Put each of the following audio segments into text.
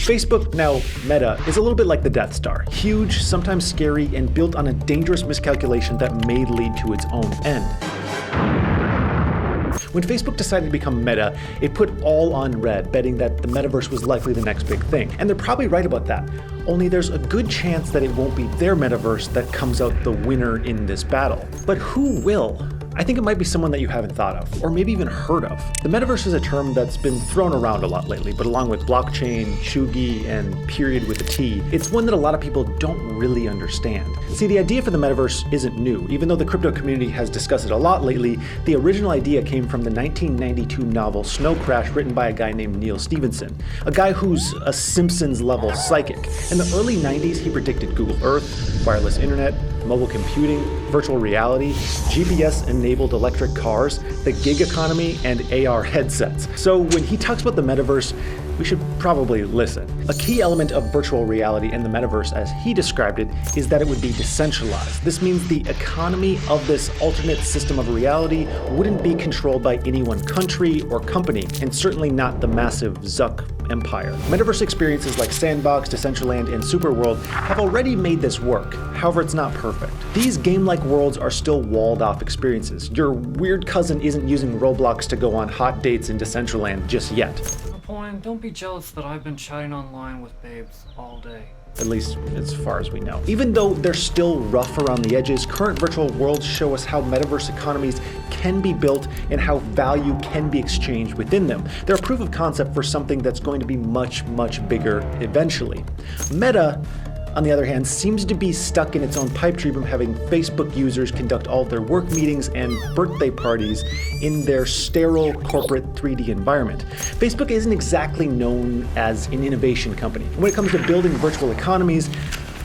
Facebook, now Meta, is a little bit like the Death Star. Huge, sometimes scary, and built on a dangerous miscalculation that may lead to its own end. When Facebook decided to become Meta, it put all on red, betting that the metaverse was likely the next big thing. And they're probably right about that. Only there's a good chance that it won't be their metaverse that comes out the winner in this battle. But who will? I think it might be someone that you haven't thought of, or maybe even heard of. The metaverse is a term that's been thrown around a lot lately, but along with blockchain, Shugi, and period with a T, it's one that a lot of people don't really understand. See, the idea for the metaverse isn't new. Even though the crypto community has discussed it a lot lately, the original idea came from the 1992 novel Snow Crash, written by a guy named Neil Stephenson, a guy who's a Simpsons-level psychic. In the early 90s, he predicted Google Earth, wireless internet, mobile computing, virtual reality, GPS-enabled electric cars, the gig economy, and AR headsets. So when he talks about the metaverse, we should probably listen. A key element of virtual reality and the metaverse, as he described it, is that it would be decentralized. This means the economy of this alternate system of reality wouldn't be controlled by any one country or company, and certainly not the massive Zuck empire. Metaverse experiences like Sandbox, Decentraland, and Superworld have already made this work. However, it's not perfect. These game-like worlds are still walled-off experiences. Your weird cousin isn't using Roblox to go on hot dates in Decentraland just yet. Don't be jealous that I've been chatting online with babes all day. At least as far as we know. Even though they're still rough around the edges, current virtual worlds show us how metaverse economies can be built and how value can be exchanged within them. They're a proof of concept for something that's going to be much, much bigger eventually. Meta, on the other hand, seems to be stuck in its own pipe dream of having Facebook users conduct all of their work meetings and birthday parties in their sterile corporate 3D environment. Facebook isn't exactly known as an innovation company. When it comes to building virtual economies,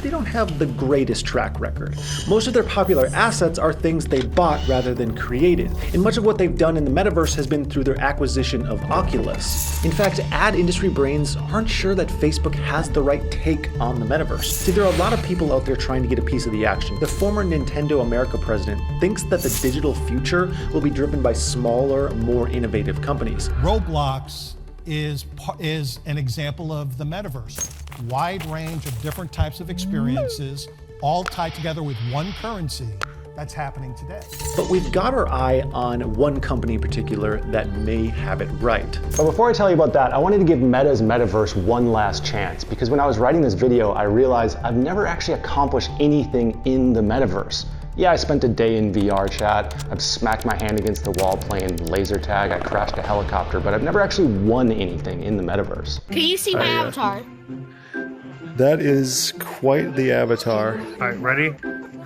they don't have the greatest track record. Most of their popular assets are things they bought rather than created, and much of what they've done in the metaverse has been through their acquisition of Oculus. In fact, ad industry brains aren't sure that Facebook has the right take on the metaverse. See, there are a lot of people out there trying to get a piece of the action. The former Nintendo America president thinks that the digital future will be driven by smaller, more innovative companies. Roblox is an example of the metaverse. Wide range of different types of experiences, all tied together with one currency. That's happening today. But we've got our eye on one company in particular that may have it right. But before I tell you about that, I wanted to give Meta's metaverse one last chance, because when I was writing this video, I realized I've never actually accomplished anything in the metaverse. Yeah, I spent a day in VR chat, I've smacked my hand against the wall playing laser tag, I crashed a helicopter, but I've never actually won anything in the metaverse. Can you see my avatar? That is quite the avatar. All right, ready,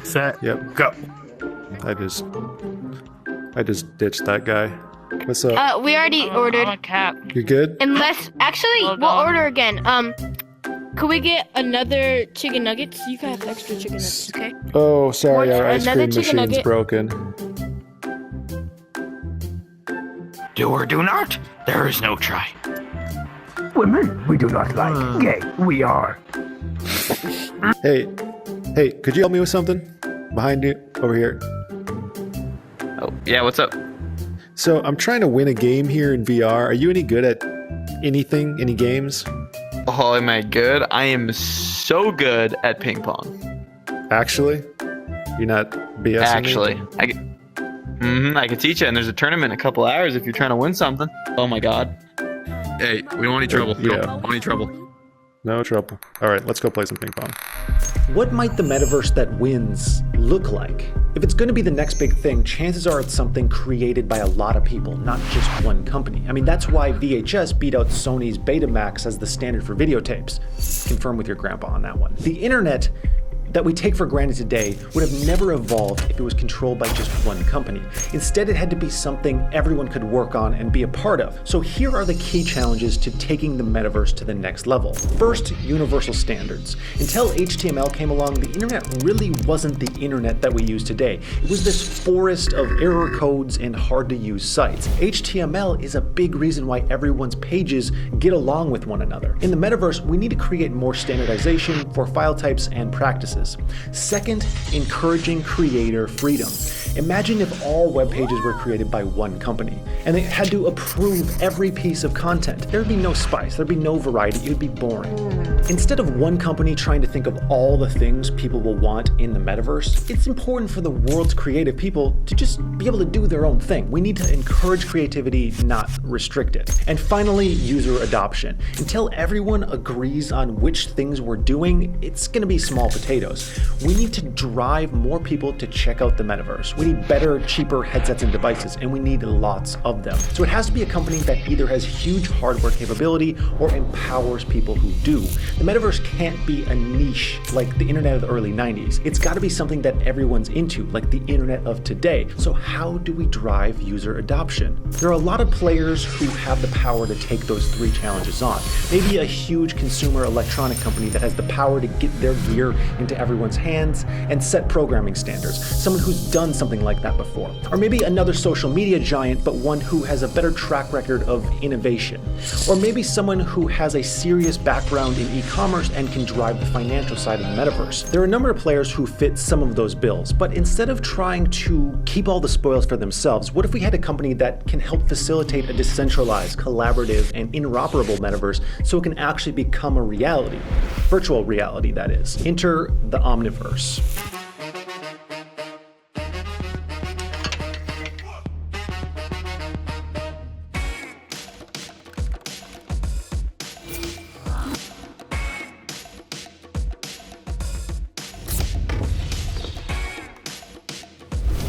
set, Yep. go. I just ditched that guy. What's up? We already ordered. You good? Unless, actually, we'll order again. Could we get another chicken nuggets? You can have extra chicken nuggets, okay? Oh, sorry, our ice Another cream chicken machine's nugget. broken. Do or do not, there is no try. Women, we do not like. Gay, we are. Hey, could you help me with something? Behind you, over here. Oh, yeah, what's up? So I'm trying to win a game here in VR. Are you any good at anything, any games? Oh, am I good? I am so good at ping pong. Actually? You're not BSing Actually, me? I can teach you, and there's a tournament in a couple hours if you're trying to win something. Oh my god. Hey, we don't want any trouble. We don't want any trouble. No trouble. All right, let's go play some ping pong. What might the metaverse that wins look like? If it's going to be the next big thing, chances are it's something created by a lot of people, not just one company. I mean, that's why VHS beat out Sony's Betamax as the standard for videotapes. Confirm with your grandpa on that one. The internet that we take for granted today would have never evolved if it was controlled by just one company. Instead, it had to be something everyone could work on and be a part of. So here are the key challenges to taking the metaverse to the next level. First, universal standards. Until HTML came along, the internet really wasn't the internet that we use today. It was this forest of error codes and hard to use sites. HTML is a big reason why everyone's pages get along with one another. In the metaverse, we need to create more standardization for file types and practices. businesses. Second, encouraging creator freedom. Imagine if all web pages were created by one company, and they had to approve every piece of content. There'd be no spice, there'd be no variety, it would be boring. Instead of one company trying to think of all the things people will want in the metaverse, it's important for the world's creative people to just be able to do their own thing. We need to encourage creativity, not restrict it. And finally, user adoption. Until everyone agrees on which things we're doing, it's gonna be small potatoes. We need to drive more people to check out the metaverse. We need better, cheaper headsets and devices, and we need lots of them. So it has to be a company that either has huge hardware capability or empowers people who do. The metaverse can't be a niche like the internet of the early 90s. It's gotta be something that everyone's into, like the internet of today. So how do we drive user adoption? There are a lot of players who have the power to take those three challenges on. Maybe a huge consumer electronic company that has the power to get their gear into everyone's hands and set programming standards. Someone who's done something like that before. Or maybe another social media giant, but one who has a better track record of innovation. Or maybe someone who has a serious background in e-commerce and can drive the financial side of the metaverse. There are a number of players who fit some of those bills, but instead of trying to keep all the spoils for themselves, what if we had a company that can help facilitate a decentralized, collaborative, and interoperable metaverse so it can actually become a reality? Virtual reality, that is. Enter the Omniverse.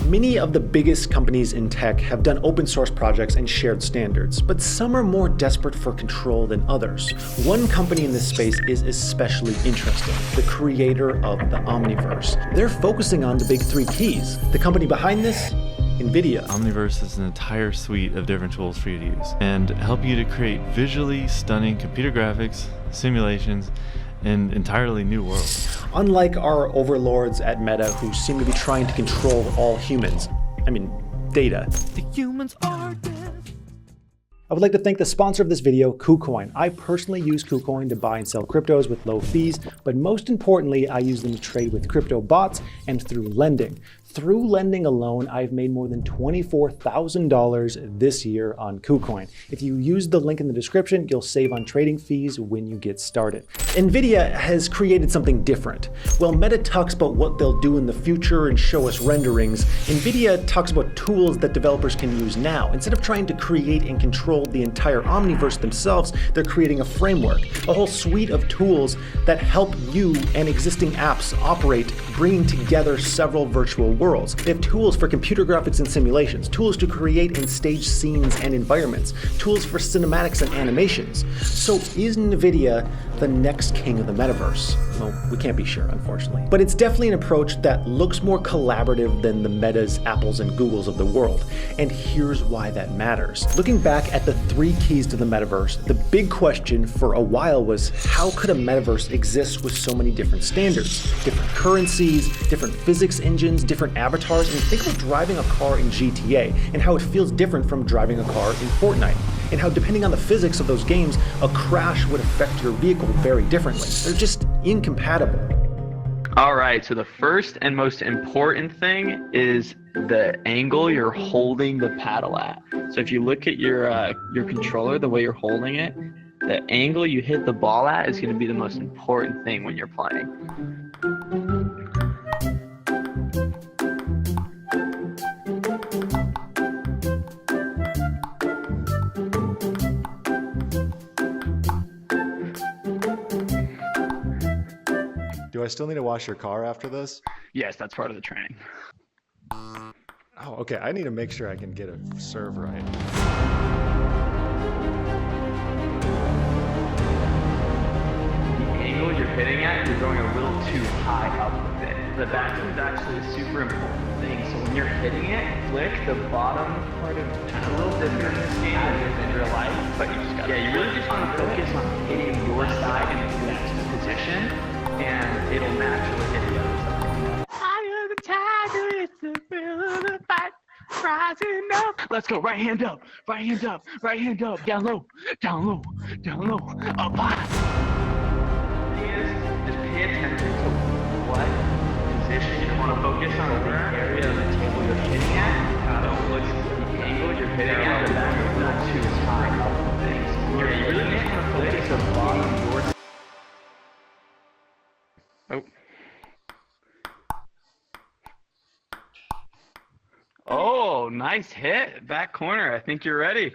Many of the biggest companies in tech have done open source projects and shared standards, but some are more desperate for control than others. One company in this space is especially interesting, the creator of the Omniverse. They're focusing on the big three keys. The company behind this? Nvidia. Omniverse is an entire suite of different tools for you to use and help you to create visually stunning computer graphics, simulations, and entirely new worlds. Unlike our overlords at Meta who seem to be trying to control all humans, data. The humans are dead. I would like to thank the sponsor of this video, KuCoin. I personally use KuCoin to buy and sell cryptos with low fees, but most importantly, I use them to trade with crypto bots and through lending. Through lending alone, I've made more than $24,000 this year on KuCoin. If you use the link in the description, you'll save on trading fees when you get started. Nvidia has created something different. While Meta talks about what they'll do in the future and show us renderings, Nvidia talks about tools that developers can use now. Instead of trying to create and control the entire Omniverse themselves, they're creating a framework, a whole suite of tools that help you and existing apps operate, bringing together several virtual worlds. They have tools for computer graphics and simulations, tools to create and stage scenes and environments, tools for cinematics and animations. So is Nvidia the next king of the metaverse? Well, we can't be sure, unfortunately. But it's definitely an approach that looks more collaborative than the Metas, Apples, and Googles of the world. And here's why that matters. Looking back at the three keys to the metaverse, the big question for a while was, how could a metaverse exist with so many different standards? Different currencies, different physics engines, different avatars. And think of driving a car in GTA and how it feels different from driving a car in Fortnite. And how, depending on the physics of those games, a crash would affect your vehicle very differently. They're just incompatible. All right, so the first and most important thing is the angle you're holding the paddle at. So if you look at your controller, the way you're holding it, the angle you hit the ball at is going to be the most important thing when you're playing. Do I still need to wash your car after this? Yes, that's part of the training. Oh, okay. I need to make sure I can get a serve right. The angle you're hitting at, you're going a little too high up with it. The backswing is actually a super important thing. So when you're hitting it, flick the bottom part of it. A little different in this game than it is in real life, but you just gotta, you really just want to focus on hitting your side in the next position, and it'll naturally hit the other side. Eye of the tiger, it's the thrill of the fight, rising up. Let's go, right hand up, right hand up, right hand up, down low, down low, down low, up high. Just pay attention to what area of the table you're hitting at, don't look at the angle you're hitting at, the back is not too high up the thing. So you're really going to focus the bottom of your... Oh, nice hit. Back corner. I think you're ready.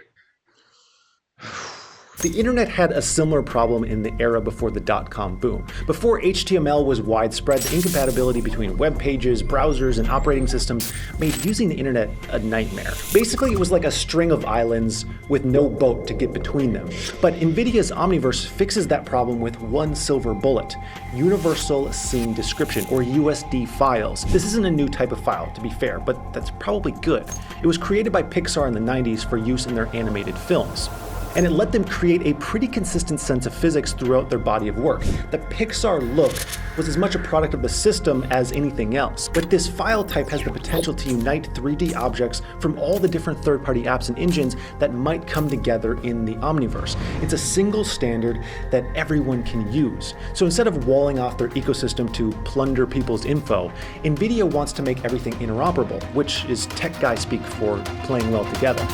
The internet had a similar problem in the era before the dot-com boom. Before HTML was widespread, the incompatibility between web pages, browsers, and operating systems made using the internet a nightmare. Basically, it was like a string of islands with no boat to get between them. But Nvidia's Omniverse fixes that problem with one silver bullet: Universal Scene Description, or USD files. This isn't a new type of file, to be fair, but that's probably good. It was created by Pixar in the 90s for use in their animated films. And it let them create a pretty consistent sense of physics throughout their body of work. The Pixar look was as much a product of the system as anything else. But this file type has the potential to unite 3D objects from all the different third-party apps and engines that might come together in the Omniverse. It's a single standard that everyone can use. So instead of walling off their ecosystem to plunder people's info, Nvidia wants to make everything interoperable, which is tech guy speak for playing well together.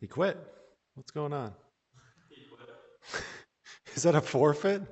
He quit. What's going on? He quit. Is that a forfeit?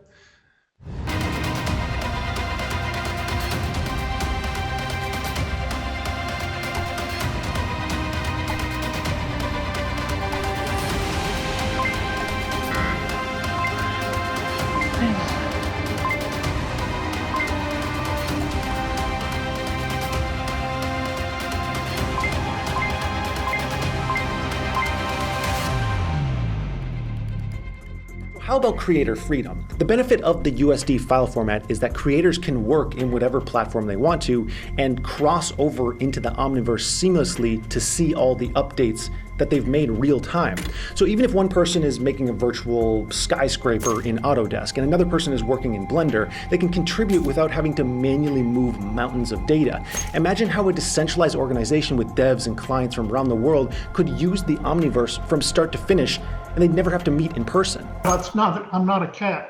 How about creator freedom? The benefit of the USD file format is that creators can work in whatever platform they want to and cross over into the Omniverse seamlessly to see all the updates that they've made real time. So even if one person is making a virtual skyscraper in Autodesk and another person is working in Blender, they can contribute without having to manually move mountains of data. Imagine how a decentralized organization with devs and clients from around the world could use the Omniverse from start to finish, and they'd never have to meet in person. I'm not a cat.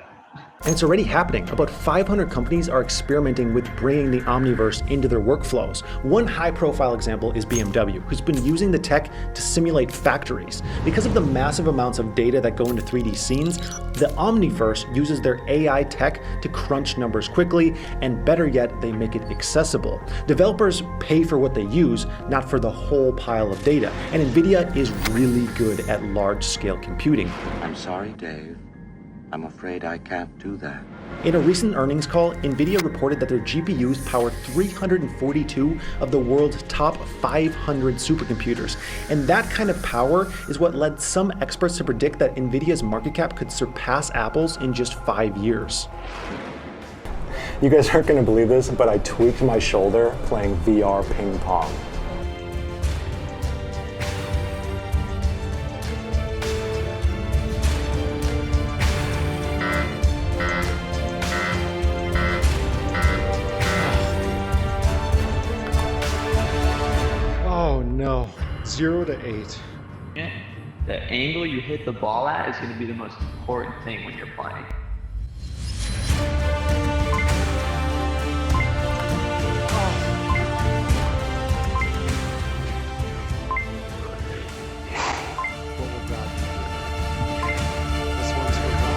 And it's already happening. About 500 companies are experimenting with bringing the Omniverse into their workflows. One high-profile example is BMW, who's been using the tech to simulate factories. Because of the massive amounts of data that go into 3D scenes, the Omniverse uses their AI tech to crunch numbers quickly, and better yet, they make it accessible. Developers pay for what they use, not for the whole pile of data. And Nvidia is really good at large-scale computing. I'm sorry, Dave. I'm afraid I can't do that. In a recent earnings call, Nvidia reported that their GPUs power 342 of the world's top 500 supercomputers. And that kind of power is what led some experts to predict that Nvidia's market cap could surpass Apple's in just 5 years. You guys aren't going to believe this, but I tweaked my shoulder playing VR ping pong. Oh no, 0 to 8. The angle you hit the ball at is going to be the most important thing when you're playing. What will God do? This one's for God.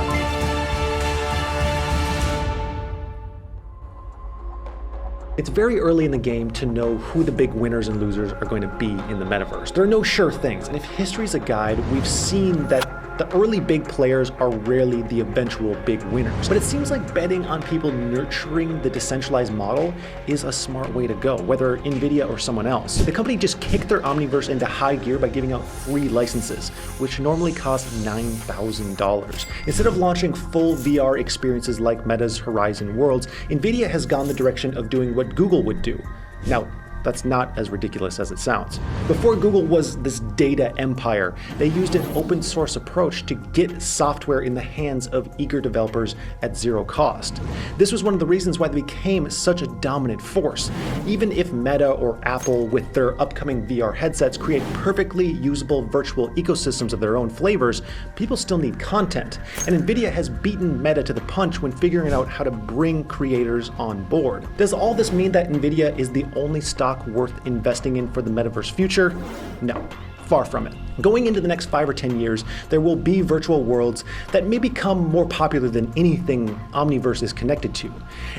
It's very early in the game to know who the big winners and losers are going to be in the metaverse. There are no sure things, and if history's a guide, we've seen that the early big players are rarely the eventual big winners. But it seems like betting on people nurturing the decentralized model is a smart way to go, whether Nvidia or someone else. The company just kicked their Omniverse into high gear by giving out free licenses, which normally cost $9,000. Instead of launching full VR experiences like Meta's Horizon Worlds, Nvidia has gone the direction of doing what Google would do. Now, That's not as ridiculous as it sounds. Before Google was this data empire, they used an open source approach to get software in the hands of eager developers at zero cost. This was one of the reasons why they became such a dominant force. Even if Meta or Apple with their upcoming VR headsets create perfectly usable virtual ecosystems of their own flavors, people still need content. And Nvidia has beaten Meta to the punch when figuring out how to bring creators on board. Does all this mean that Nvidia is the only stock worth investing in for the metaverse future? No. Far from it. Going into the next 5 or 10 years, there will be virtual worlds that may become more popular than anything Omniverse is connected to.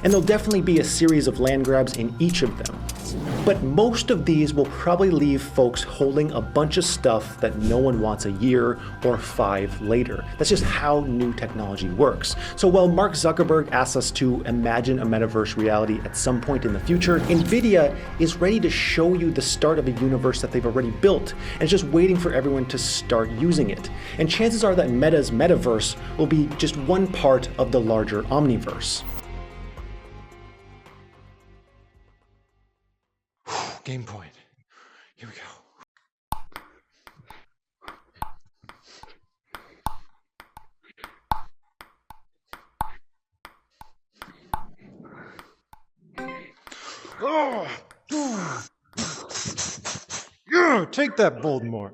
And there'll definitely be a series of land grabs in each of them. But most of these will probably leave folks holding a bunch of stuff that no one wants a year or 5 later. That's just how new technology works. So while Mark Zuckerberg asks us to imagine a metaverse reality at some point in the future, Nvidia is ready to show you the start of a universe that they've already built, and it's just waiting for everyone to start using it. And chances are that Meta's metaverse will be just one part of the larger Omniverse. Game point. Here we go. Oh! Yeah, take that, Voldemort.